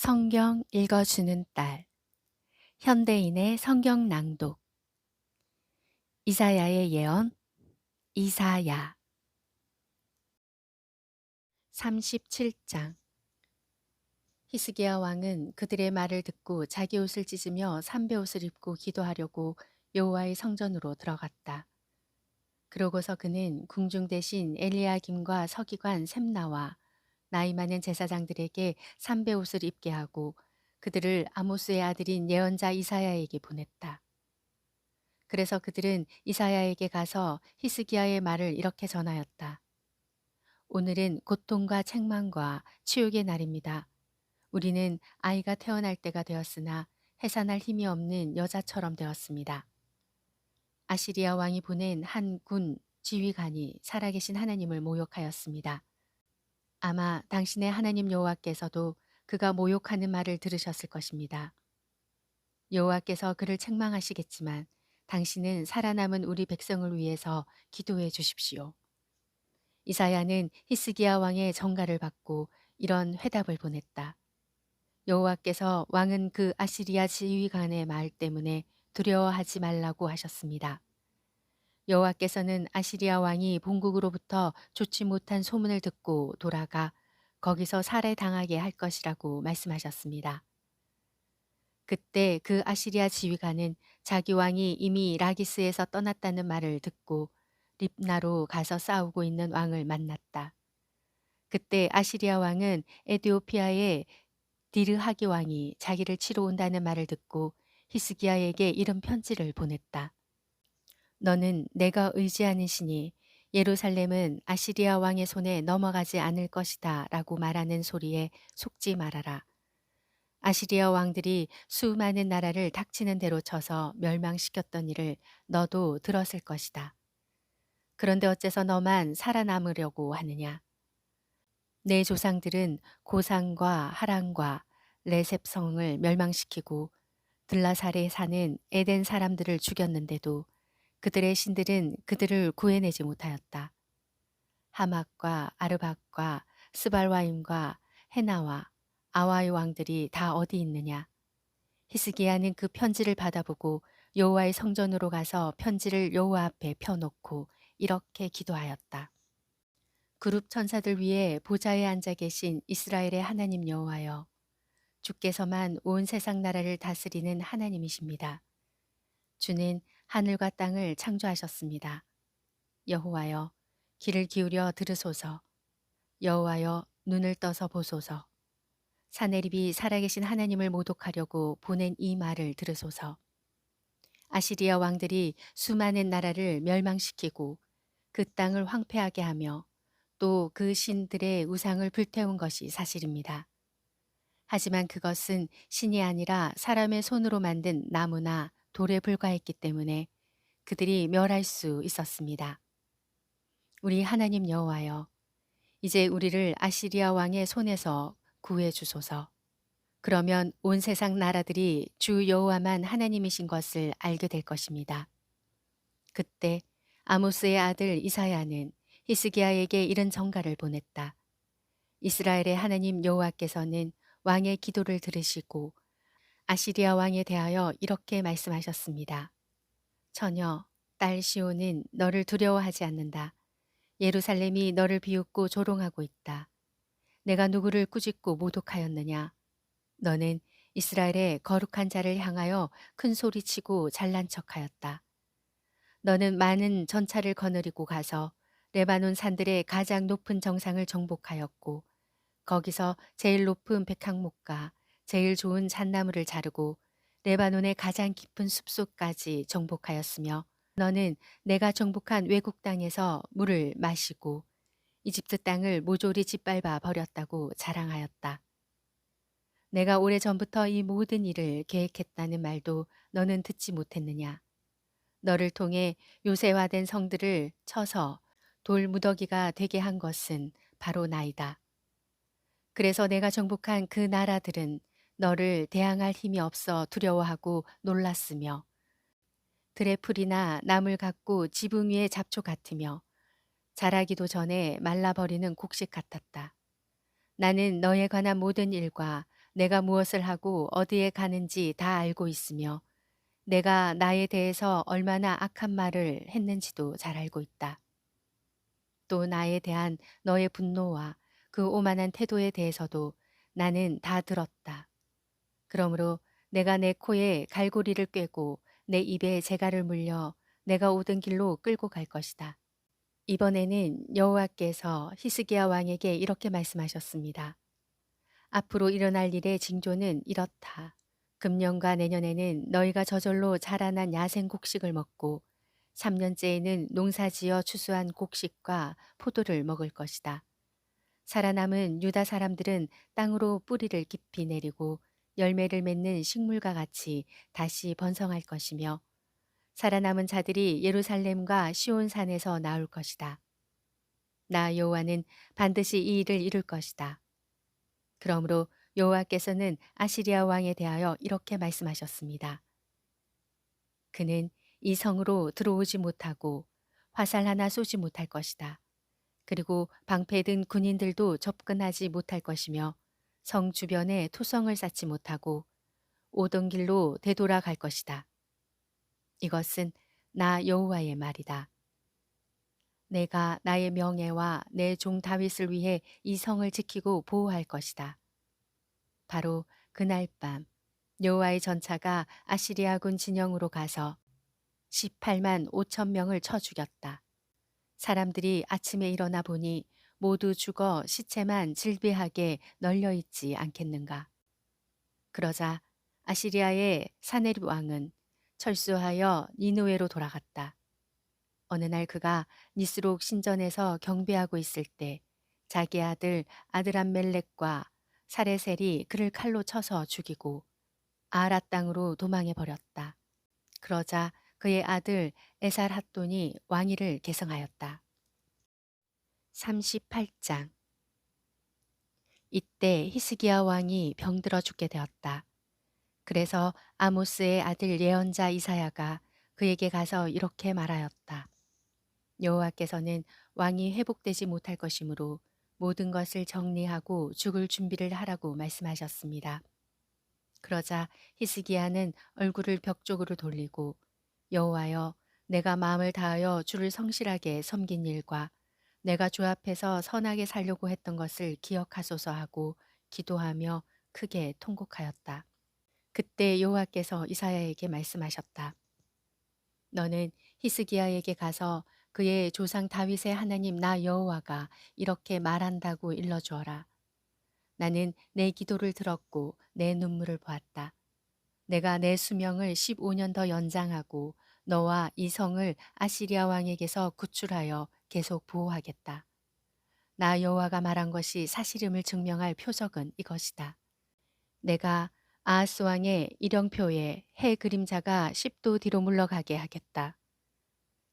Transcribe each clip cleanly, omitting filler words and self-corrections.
성경 읽어주는 딸, 현대인의 성경 낭독, 이사야의 예언, 이사야 37장. 히스기야 왕은 그들의 말을 듣고 자기 옷을 찢으며 삼베옷을 입고 기도하려고 여호와의 성전으로 들어갔다. 그러고서 그는 궁중 대신 엘리야김과 서기관 셈나와 나이 많은 제사장들에게 삼베옷을 입게 하고 그들을 아모스의 아들인 예언자 이사야에게 보냈다. 그래서 그들은 이사야에게 가서 히스기야의 말을 이렇게 전하였다. 오늘은 고통과 책망과 치욕의 날입니다. 우리는 아이가 태어날 때가 되었으나 해산할 힘이 없는 여자처럼 되었습니다. 아시리아 왕이 보낸 한 군 지휘관이 살아계신 하나님을 모욕하였습니다. 아마 당신의 하나님 여호와께서도 그가 모욕하는 말을 들으셨을 것입니다. 여호와께서 그를 책망하시겠지만 당신은 살아남은 우리 백성을 위해서 기도해 주십시오. 이사야는 히스기야 왕의 전가를 받고 이런 회답을 보냈다. 여호와께서 왕은 그 아시리아 지휘관의 말 때문에 두려워하지 말라고 하셨습니다. 여호와께서는 아시리아 왕이 본국으로부터 좋지 못한 소문을 듣고 돌아가 거기서 살해당하게 할 것이라고 말씀하셨습니다. 그때 그 아시리아 지휘관은 자기 왕이 이미 라기스에서 떠났다는 말을 듣고 립나로 가서 싸우고 있는 왕을 만났다. 그때 아시리아 왕은 에디오피아의 디르하기 왕이 자기를 치러 온다는 말을 듣고 히스기야에게 이런 편지를 보냈다. 너는 내가 의지하는 신이 예루살렘은 아시리아 왕의 손에 넘어가지 않을 것이다 라고 말하는 소리에 속지 말아라. 아시리아 왕들이 수많은 나라를 닥치는 대로 쳐서 멸망시켰던 일을 너도 들었을 것이다. 그런데 어째서 너만 살아남으려고 하느냐? 내 조상들은 고산과 하란과 레셉성을 멸망시키고 들라살에 사는 에덴 사람들을 죽였는데도 그들의 신들은 그들을 구해내지 못하였다. 하막과 아르박과 스발와임과 헤나와 아와의 왕들이 다 어디 있느냐? 히스기야는 그 편지를 받아보고 여호와의 성전으로 가서 편지를 여호와 앞에 펴놓고 이렇게 기도하였다. 그룹 천사들 위에 보좌에 앉아 계신 이스라엘의 하나님 여호와여, 주께서만 온 세상 나라를 다스리는 하나님이십니다. 주는 하늘과 땅을 창조하셨습니다. 여호와여, 귀를 기울여 들으소서. 여호와여, 눈을 떠서 보소서. 사내립이 살아계신 하나님을 모독하려고 보낸 이 말을 들으소서. 아시리아 왕들이 수많은 나라를 멸망시키고 그 땅을 황폐하게 하며 또 그 신들의 우상을 불태운 것이 사실입니다. 하지만 그것은 신이 아니라 사람의 손으로 만든 나무나 돌에 불과했기 때문에 그들이 멸할 수 있었습니다. 우리 하나님 여호와여, 이제 우리를 아시리아 왕의 손에서 구해 주소서. 그러면 온 세상 나라들이 주 여호와만 하나님이신 것을 알게 될 것입니다. 그때 아모스의 아들 이사야는 히스기야에게 이런 전가를 보냈다. 이스라엘의 하나님 여호와께서는 왕의 기도를 들으시고 아시리아 왕에 대하여 이렇게 말씀하셨습니다. 처녀, 딸 시온은 너를 두려워하지 않는다. 예루살렘이 너를 비웃고 조롱하고 있다. 내가 누구를 꾸짖고 모독하였느냐? 너는 이스라엘의 거룩한 자를 향하여 큰 소리치고 잘난 척하였다. 너는 많은 전차를 거느리고 가서 레바논 산들의 가장 높은 정상을 정복하였고 거기서 제일 높은 백향목과 제일 좋은 잣나무를 자르고 레바논의 가장 깊은 숲속까지 정복하였으며 너는 내가 정복한 외국 땅에서 물을 마시고 이집트 땅을 모조리 짓밟아 버렸다고 자랑하였다. 내가 오래전부터 이 모든 일을 계획했다는 말도 너는 듣지 못했느냐? 너를 통해 요새화된 성들을 쳐서 돌 무더기가 되게 한 것은 바로 나이다. 그래서 내가 정복한 그 나라들은 너를 대항할 힘이 없어 두려워하고 놀랐으며 들의 풀이나 나물 같고 지붕 위의 잡초 같으며 자라기도 전에 말라버리는 곡식 같았다. 나는 너에 관한 모든 일과 내가 무엇을 하고 어디에 가는지 다 알고 있으며 내가 나에 대해서 얼마나 악한 말을 했는지도 잘 알고 있다. 또 나에 대한 너의 분노와 그 오만한 태도에 대해서도 나는 다 들었다. 그러므로 내가 내 코에 갈고리를 꿰고 내 입에 재갈을 물려 내가 오던 길로 끌고 갈 것이다. 이번에는 여호와께서 히스기야 왕에게 이렇게 말씀하셨습니다. 앞으로 일어날 일의 징조는 이렇다. 금년과 내년에는 너희가 저절로 자라난 야생 곡식을 먹고 3년째에는 농사지어 추수한 곡식과 포도를 먹을 것이다. 살아남은 유다 사람들은 땅으로 뿌리를 깊이 내리고 열매를 맺는 식물과 같이 다시 번성할 것이며 살아남은 자들이 예루살렘과 시온산에서 나올 것이다. 나 여호와는 반드시 이 일을 이룰 것이다. 그러므로 여호와께서는 아시리아 왕에 대하여 이렇게 말씀하셨습니다. 그는 이 성으로 들어오지 못하고 화살 하나 쏘지 못할 것이다. 그리고 방패든 군인들도 접근하지 못할 것이며 성 주변에 토성을 쌓지 못하고 오던 길로 되돌아갈 것이다. 이것은 나 여호와의 말이다. 내가 나의 명예와 내 종 다윗을 위해 이 성을 지키고 보호할 것이다. 바로 그날 밤 여호와의 전차가 아시리아군 진영으로 가서 18만 5천 명을 쳐 죽였다. 사람들이 아침에 일어나 보니 모두 죽어 시체만 질비하게 널려 있지 않겠는가. 그러자 아시리아의 사네립 왕은 철수하여 니느웨로 돌아갔다. 어느 날 그가 니스록 신전에서 경배하고 있을 때 자기 아들 아드람멜렉과 사레셀이 그를 칼로 쳐서 죽이고 아라 땅으로 도망해 버렸다. 그러자 그의 아들 에살핫돈이 왕위를 계승하였다. 38장. 이때 히스기야 왕이 병들어 죽게 되었다. 그래서 아모스의 아들 예언자 이사야가 그에게 가서 이렇게 말하였다. 여호와께서는 왕이 회복되지 못할 것이므로 모든 것을 정리하고 죽을 준비를 하라고 말씀하셨습니다. 그러자 히스기야는 얼굴을 벽 쪽으로 돌리고 여호와여 내가 마음을 다하여 주를 성실하게 섬긴 일과 내가 주 앞에서 선하게 살려고 했던 것을 기억하소서 하고 기도하며 크게 통곡하였다. 그때 여호와께서 이사야에게 말씀하셨다. 너는 히스기야에게 가서 그의 조상 다윗의 하나님 나 여호와가 이렇게 말한다고 일러주어라. 나는 내 기도를 들었고 내 눈물을 보았다. 내가 내 수명을 15년 더 연장하고 너와 이 성을 아시리아 왕에게서 구출하여 계속 보호하겠다. 나 여호와가 말한 것이 사실임을 증명할 표적은 이것이다. 내가 아하스 왕의 일령표에 해 그림자가 10도 뒤로 물러가게 하겠다.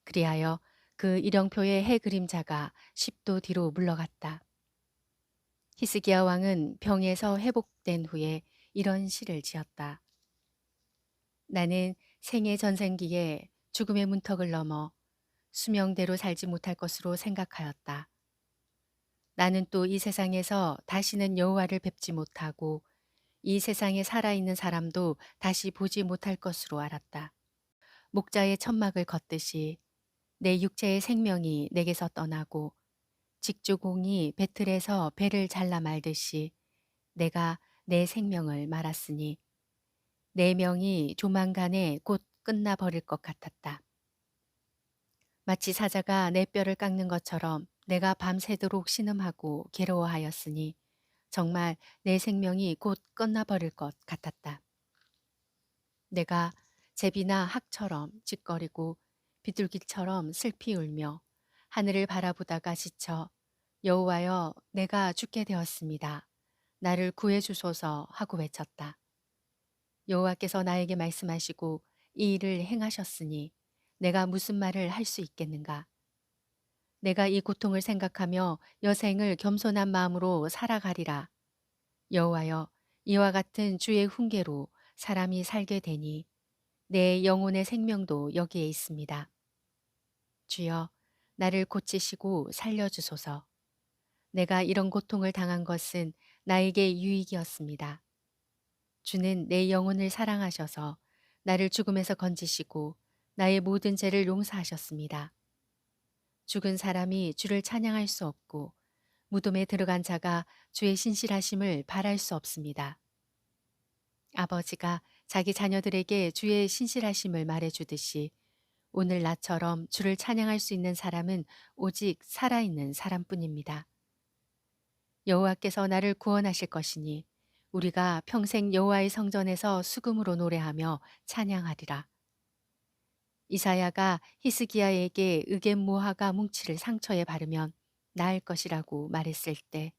그리하여 그 일령표의 해 그림자가 10도 뒤로 물러갔다. 히스기야 왕은 병에서 회복된 후에 이런 시를 지었다. 나는 생애 전생기에 죽음의 문턱을 넘어 수명대로 살지 못할 것으로 생각하였다. 나는 또 이 세상에서 다시는 여호와를 뵙지 못하고 이 세상에 살아있는 사람도 다시 보지 못할 것으로 알았다. 목자의 천막을 걷듯이 내 육체의 생명이 내게서 떠나고 직주공이 배틀에서 배를 잘라 말듯이 내가 내 생명을 말았으니 내 명이 조만간에 곧 끝나버릴 것 같았다. 마치 사자가 내 뼈를 깎는 것처럼 내가 밤새도록 신음하고 괴로워하였으니 정말 내 생명이 곧 끝나버릴 것 같았다. 내가 제비나 학처럼 짓거리고 비둘기처럼 슬피 울며 하늘을 바라보다가 지쳐 여호와여 내가 죽게 되었습니다. 나를 구해 주소서 하고 외쳤다. 여호와께서 나에게 말씀하시고 이 일을 행하셨으니 내가 무슨 말을 할 수 있겠는가? 내가 이 고통을 생각하며 여생을 겸손한 마음으로 살아가리라. 여호와여 이와 같은 주의 훈계로 사람이 살게 되니 내 영혼의 생명도 여기에 있습니다. 주여 나를 고치시고 살려주소서. 내가 이런 고통을 당한 것은 나에게 유익이었습니다. 주는 내 영혼을 사랑하셔서 나를 죽음에서 건지시고 나의 모든 죄를 용서하셨습니다. 죽은 사람이 주를 찬양할 수 없고 무덤에 들어간 자가 주의 신실하심을 바랄 수 없습니다. 아버지가 자기 자녀들에게 주의 신실하심을 말해주듯이 오늘 나처럼 주를 찬양할 수 있는 사람은 오직 살아있는 사람뿐입니다. 여호와께서 나를 구원하실 것이니 우리가 평생 여호와의 성전에서 수금으로 노래하며 찬양하리라. 이사야가 히스기야에게 의겐무화과 뭉치를 상처에 바르면 나을 것이라고 말했을 때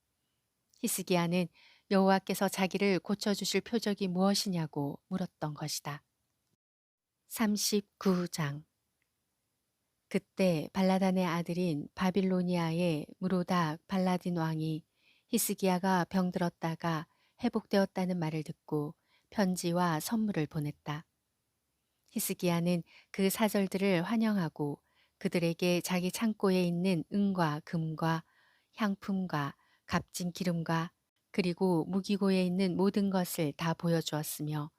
히스기야는 여호와께서 자기를 고쳐주실 표적이 무엇이냐고 물었던 것이다. 39장. 그때 발라단의 아들인 바빌로니아의 무로닥 발라딘 왕이 히스기야가 병들었다가 회복되었다는 말을 듣고 편지와 선물을 보냈다. 히스기야는 그 사절들을 환영하고 그들에게 자기 창고에 있는 은과 금과 향품과 값진 기름과 그리고 무기고에 있는 모든 것을 다 보여주었으며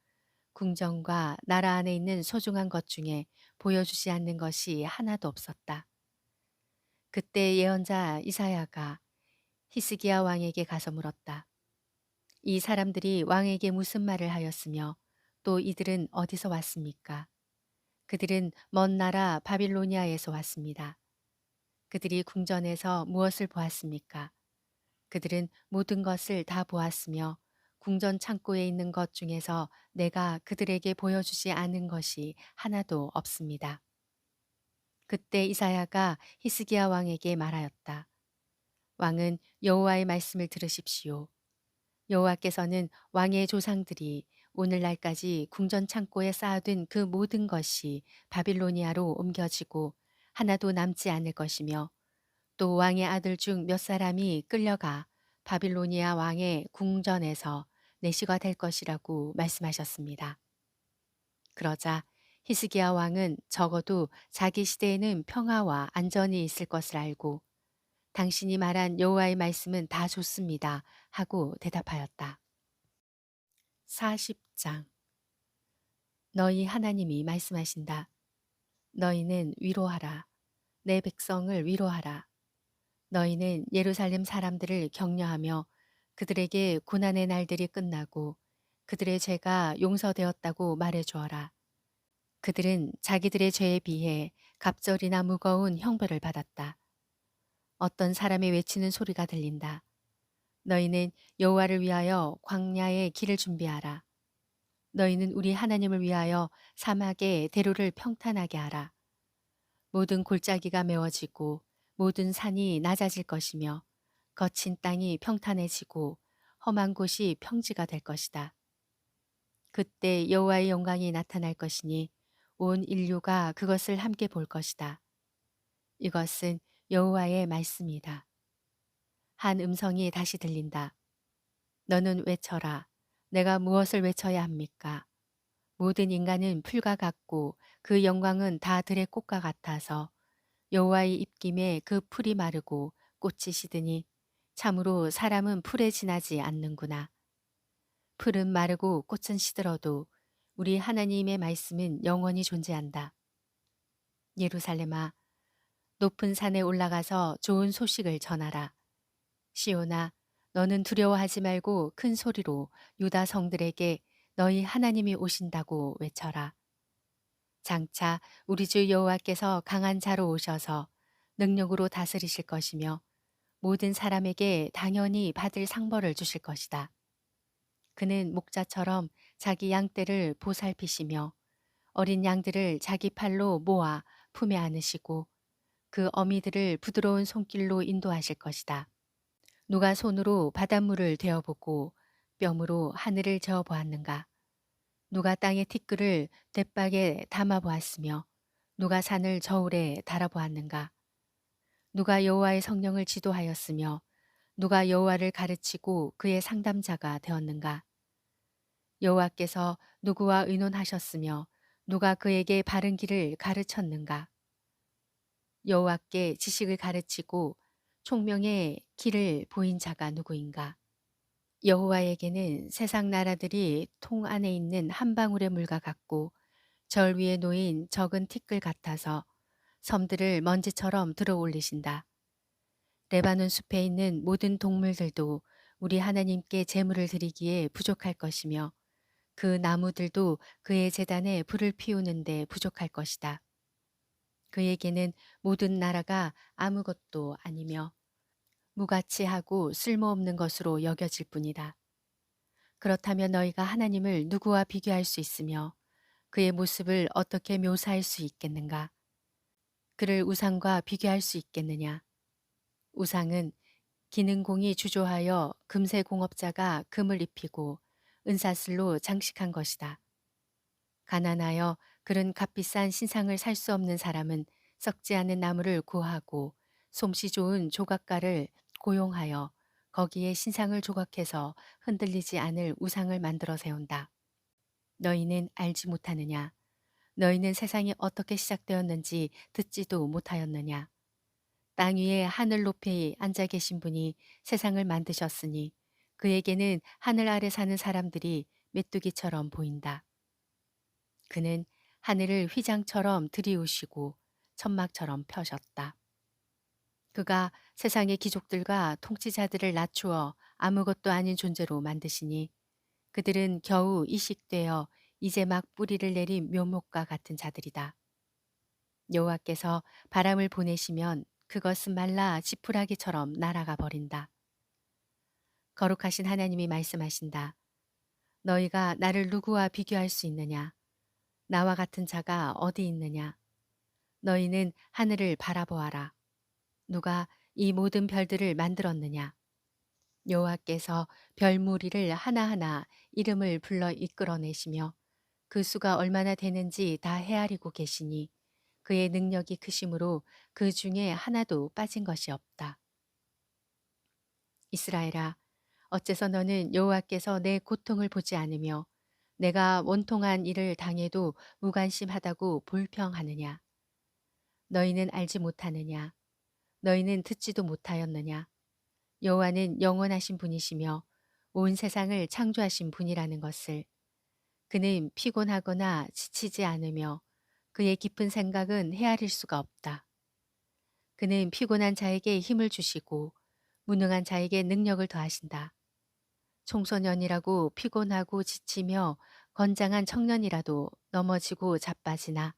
궁정과 나라 안에 있는 소중한 것 중에 보여주지 않는 것이 하나도 없었다. 그때 예언자 이사야가 히스기야 왕에게 가서 물었다. 이 사람들이 왕에게 무슨 말을 하였으며 또 이들은 어디서 왔습니까? 그들은 먼 나라 바빌로니아에서 왔습니다. 그들이 궁전에서 무엇을 보았습니까? 그들은 모든 것을 다 보았으며 궁전 창고에 있는 것 중에서 내가 그들에게 보여주지 않은 것이 하나도 없습니다. 그때 이사야가 히스기야 왕에게 말하였다. 왕은 여호와의 말씀을 들으십시오. 여호와께서는 왕의 조상들이 오늘날까지 궁전 창고에 쌓아둔 그 모든 것이 바빌로니아로 옮겨지고 하나도 남지 않을 것이며 또 왕의 아들 중 몇 사람이 끌려가 바빌로니아 왕의 궁전에서 내시가 될 것이라고 말씀하셨습니다. 그러자 히스기야 왕은 적어도 자기 시대에는 평화와 안전이 있을 것을 알고 당신이 말한 여호와의 말씀은 다 좋습니다 하고 대답하였다. 40장. 너희 하나님이 말씀하신다. 너희는 위로하라. 내 백성을 위로하라. 너희는 예루살렘 사람들을 격려하며 그들에게 고난의 날들이 끝나고 그들의 죄가 용서되었다고 말해 주어라. 그들은 자기들의 죄에 비해 갑절이나 무거운 형벌을 받았다. 어떤 사람이 외치는 소리가 들린다. 너희는 여호와를 위하여 광야에 길을 준비하라. 너희는 우리 하나님을 위하여 사막에 대로를 평탄하게 하라. 모든 골짜기가 메워지고 모든 산이 낮아질 것이며 거친 땅이 평탄해지고 험한 곳이 평지가 될 것이다. 그때 여호와의 영광이 나타날 것이니 온 인류가 그것을 함께 볼 것이다. 이것은 여호와의 말씀이다. 한 음성이 다시 들린다. 너는 외쳐라. 내가 무엇을 외쳐야 합니까? 모든 인간은 풀과 같고 그 영광은 다 들의 꽃과 같아서 여호와의 입김에 그 풀이 마르고 꽃이 시드니 참으로 사람은 풀에 지나지 않는구나. 풀은 마르고 꽃은 시들어도 우리 하나님의 말씀은 영원히 존재한다. 예루살렘아, 높은 산에 올라가서 좋은 소식을 전하라. 시온아, 너는 두려워하지 말고 큰 소리로 유다 성들에게 너희 하나님이 오신다고 외쳐라. 장차 우리 주 여호와께서 강한 자로 오셔서 능력으로 다스리실 것이며 모든 사람에게 당연히 받을 상벌을 주실 것이다. 그는 목자처럼 자기 양떼를 보살피시며 어린 양들을 자기 팔로 모아 품에 안으시고 그 어미들을 부드러운 손길로 인도하실 것이다. 누가 손으로 바닷물을 데어보고 뼘으로 하늘을 저어보았는가? 누가 땅의 티끌을 돛박에 담아보았으며 누가 산을 저울에 달아보았는가? 누가 여호와의 성령을 지도하였으며 누가 여호와를 가르치고 그의 상담자가 되었는가? 여호와께서 누구와 의논하셨으며 누가 그에게 바른 길을 가르쳤는가? 여호와께 지식을 가르치고 총명의 길을 보인 자가 누구인가? 여호와에게는 세상 나라들이 통 안에 있는 한 방울의 물과 같고 절 위에 놓인 적은 티끌 같아서 섬들을 먼지처럼 들어 올리신다. 레바논 숲에 있는 모든 동물들도 우리 하나님께 제물을 드리기에 부족할 것이며 그 나무들도 그의 제단에 불을 피우는데 부족할 것이다. 그에게는 모든 나라가 아무것도 아니며 무가치하고 쓸모없는 것으로 여겨질 뿐이다. 그렇다면 너희가 하나님을 누구와 비교할 수 있으며 그의 모습을 어떻게 묘사할 수 있겠는가? 그를 우상과 비교할 수 있겠느냐? 우상은 기능공이 주조하여 금세 공업자가 금을 입히고 은사슬로 장식한 것이다. 가난하여 그런 값비싼 신상을 살 수 없는 사람은 썩지 않은 나무를 구하고 솜씨 좋은 조각가를 고용하여 거기에 신상을 조각해서 흔들리지 않을 우상을 만들어 세운다. 너희는 알지 못하느냐? 너희는 세상이 어떻게 시작되었는지 듣지도 못하였느냐? 땅 위에 하늘 높이 앉아 계신 분이 세상을 만드셨으니 그에게는 하늘 아래 사는 사람들이 메뚜기처럼 보인다. 그는 하늘을 휘장처럼 들이우시고 천막처럼 펴셨다. 그가 세상의 귀족들과 통치자들을 낮추어 아무것도 아닌 존재로 만드시니 그들은 겨우 이식되어 이제 막 뿌리를 내린 묘목과 같은 자들이다. 여호와께서 바람을 보내시면 그것은 말라 지푸라기처럼 날아가 버린다. 거룩하신 하나님이 말씀하신다. 너희가 나를 누구와 비교할 수 있느냐? 나와 같은 자가 어디 있느냐? 너희는 하늘을 바라보아라. 누가 이 모든 별들을 만들었느냐? 여호와께서 별무리를 하나하나 이름을 불러 이끌어내시며 그 수가 얼마나 되는지 다 헤아리고 계시니 그의 능력이 크심으로 그 중에 하나도 빠진 것이 없다. 이스라엘아, 어째서 너는 여호와께서 내 고통을 보지 않으며 내가 원통한 일을 당해도 무관심하다고 불평하느냐? 너희는 알지 못하느냐? 너희는 듣지도 못하였느냐? 여호와는 영원하신 분이시며 온 세상을 창조하신 분이라는 것을. 그는 피곤하거나 지치지 않으며 그의 깊은 생각은 헤아릴 수가 없다. 그는 피곤한 자에게 힘을 주시고 무능한 자에게 능력을 더하신다. 청소년이라고 피곤하고 지치며 건장한 청년이라도 넘어지고 자빠지나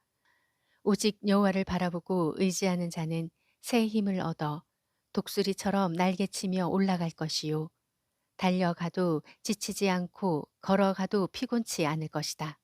오직 여호와를 바라보고 의지하는 자는 새 힘을 얻어 독수리처럼 날개치며 올라갈 것이요 달려가도 지치지 않고 걸어가도 피곤치 않을 것이다.